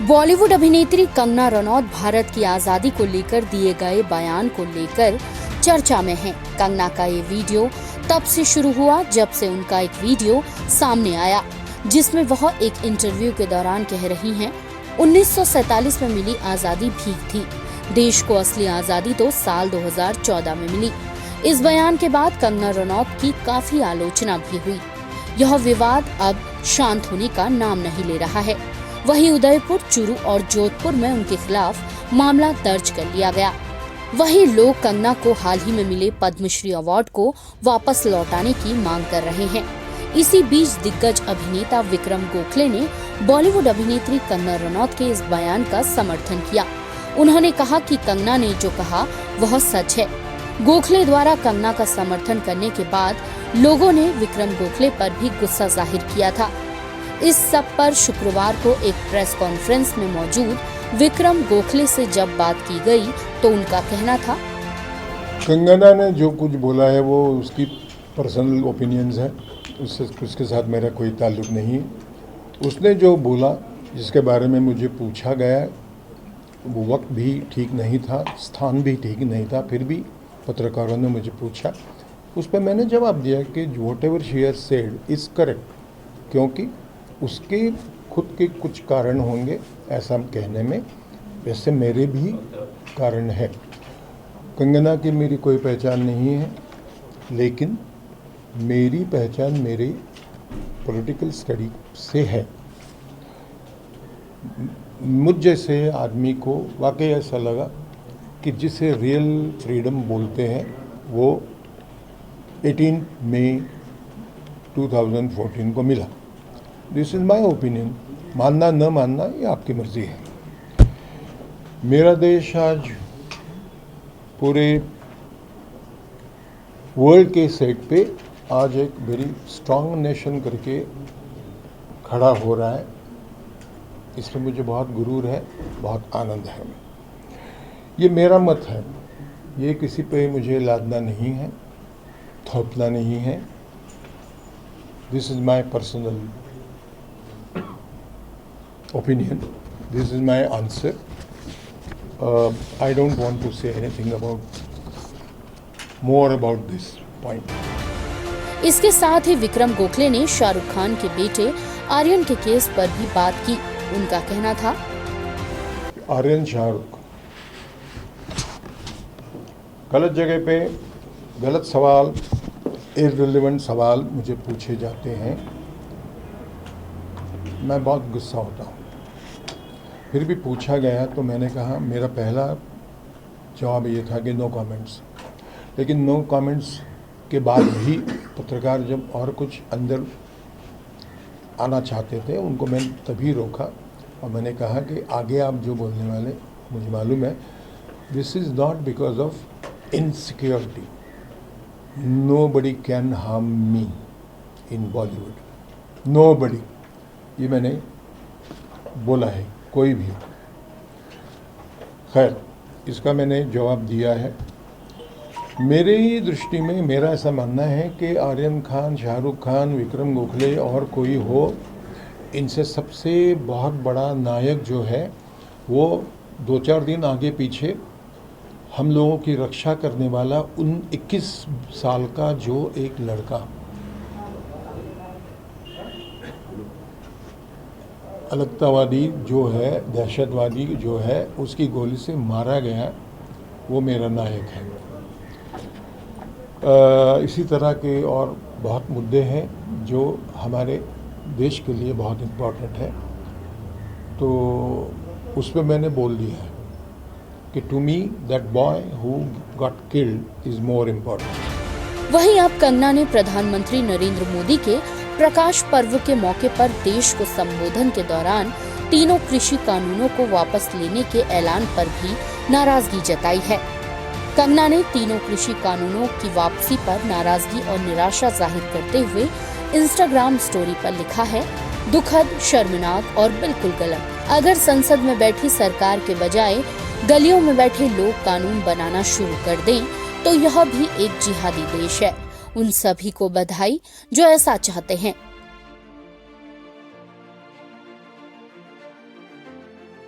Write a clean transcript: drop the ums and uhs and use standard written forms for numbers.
बॉलीवुड अभिनेत्री कंगना रनौत भारत की आजादी को लेकर दिए गए बयान को लेकर चर्चा में है। कंगना का ये वीडियो तब से शुरू हुआ जब से उनका एक वीडियो सामने आया जिसमें वह एक इंटरव्यू के दौरान कह रही हैं 1947 में मिली आजादी भीख थी, देश को असली आजादी तो साल 2014 में मिली। इस बयान के बाद कंगना रनौत की काफी आलोचना भी हुई। यह विवाद अब शांत होने का नाम नहीं ले रहा है। वहीं उदयपुर, चूरू और जोधपुर में उनके खिलाफ मामला दर्ज कर लिया गया। वहीं लोग कंगना को हाल ही में मिले पद्मश्री अवार्ड को वापस लौटाने की मांग कर रहे हैं। इसी बीच दिग्गज अभिनेता विक्रम गोखले ने बॉलीवुड अभिनेत्री कंगना रनौत के इस बयान का समर्थन किया। उन्होंने कहा कि कंगना ने जो कहा वह सच है। गोखले द्वारा कंगना का समर्थन करने के बाद लोगों ने विक्रम गोखले पर भी गुस्सा जाहिर किया था। इस सब पर शुक्रवार को एक प्रेस कॉन्फ्रेंस में मौजूद विक्रम गोखले से जब बात की गई तो उनका कहना था, कंगना ने जो कुछ बोला है वो उसकी पर्सनल ओपिनियंस है, उसके साथ मेरा कोई ताल्लुक नहीं है। उसने जो बोला, जिसके बारे में मुझे पूछा गया, वो वक्त भी ठीक नहीं था, स्थान भी ठीक नहीं था, फिर भी पत्रकारों ने मुझे पूछा, उस पर मैंने जवाब दिया कि whatever she has said is correct, क्योंकि उसके खुद के कुछ कारण होंगे ऐसा कहने में, वैसे मेरे भी कारण है। कंगना की मेरी कोई पहचान नहीं है, लेकिन मेरी पहचान मेरी पॉलिटिकल स्टडी से है। मुझ जैसे आदमी को वाकई ऐसा लगा कि जिसे रियल फ्रीडम बोलते हैं वो 18 मई 2014 को मिला। दिस इज़ माई ओपिनियन, मानना न मानना ये आपकी मर्जी है। मेरा देश आज पूरे वर्ल्ड के सेट पे आज एक वेरी स्ट्रांग नेशन करके खड़ा हो रहा है। इसमें मुझे बहुत गुरूर है, बहुत आनंद है। ये मेरा मत है, ये किसी पे मुझे लादना नहीं है, थोपना नहीं है। This is my personal opinion. This is my answer. I don't want to say anything more about this point. इसके साथ ही विक्रम गोखले ने शाहरुख खान के बेटे आर्यन के केस पर भी बात की। उनका कहना था, आर्यन शाहरुख गलत जगह पे गलत सवाल, इररिलेवेंट सवाल मुझे पूछे जाते हैं, मैं बहुत गुस्सा होता हूँ। फिर भी पूछा गया तो मैंने कहा, मेरा पहला जवाब ये था कि नो कमेंट्स। लेकिन नो कमेंट्स के बाद भी पत्रकार जब और कुछ अंदर आना चाहते थे, उनको मैंने तभी रोका और मैंने कहा कि आगे आप जो बोलने वाले, मुझे मालूम है, this is not because of insecurity. Nobody can harm me in Bollywood, nobody. ये मैंने बोला है, कोई भी। खैर, इसका मैंने जवाब दिया है। मेरे ही दृष्टि में मेरा ऐसा मानना है कि आर्यन खान, शाहरुख खान, विक्रम गोखले और कोई हो, इनसे सबसे बहुत बड़ा नायक जो है वो 2-4 दिन आगे पीछे हम लोगों की रक्षा करने वाला 21 साल का जो एक लड़का अलगतावादी जो है, दहशतवादी जो है, उसकी गोली से मारा गया, वो मेरा नायक है। इसी तरह के और बहुत मुद्दे हैं जो हमारे देश के लिए बहुत इम्पोर्टेंट है, तो उस पर मैंने बोल दिया है कि to me that boy who got killed is more important. वहीं अब कंगना ने प्रधानमंत्री नरेंद्र मोदी के प्रकाश पर्व के मौके पर देश को संबोधन के दौरान तीनों कृषि कानूनों को वापस लेने के ऐलान पर भी नाराजगी जताई है। कंगना ने तीनों कृषि कानूनों की वापसी पर नाराजगी और निराशा जाहिर करते हुए इंस्टाग्राम स्टोरी पर लिखा है, दुखद, शर्मनाक और बिल्कुल गलत। अगर संसद में बैठी सरकार के बजाय गलियों में बैठे लोग कानून बनाना शुरू कर दें तो यह भी एक जिहादी देश है। उन सभी को बधाई जो ऐसा चाहते हैं।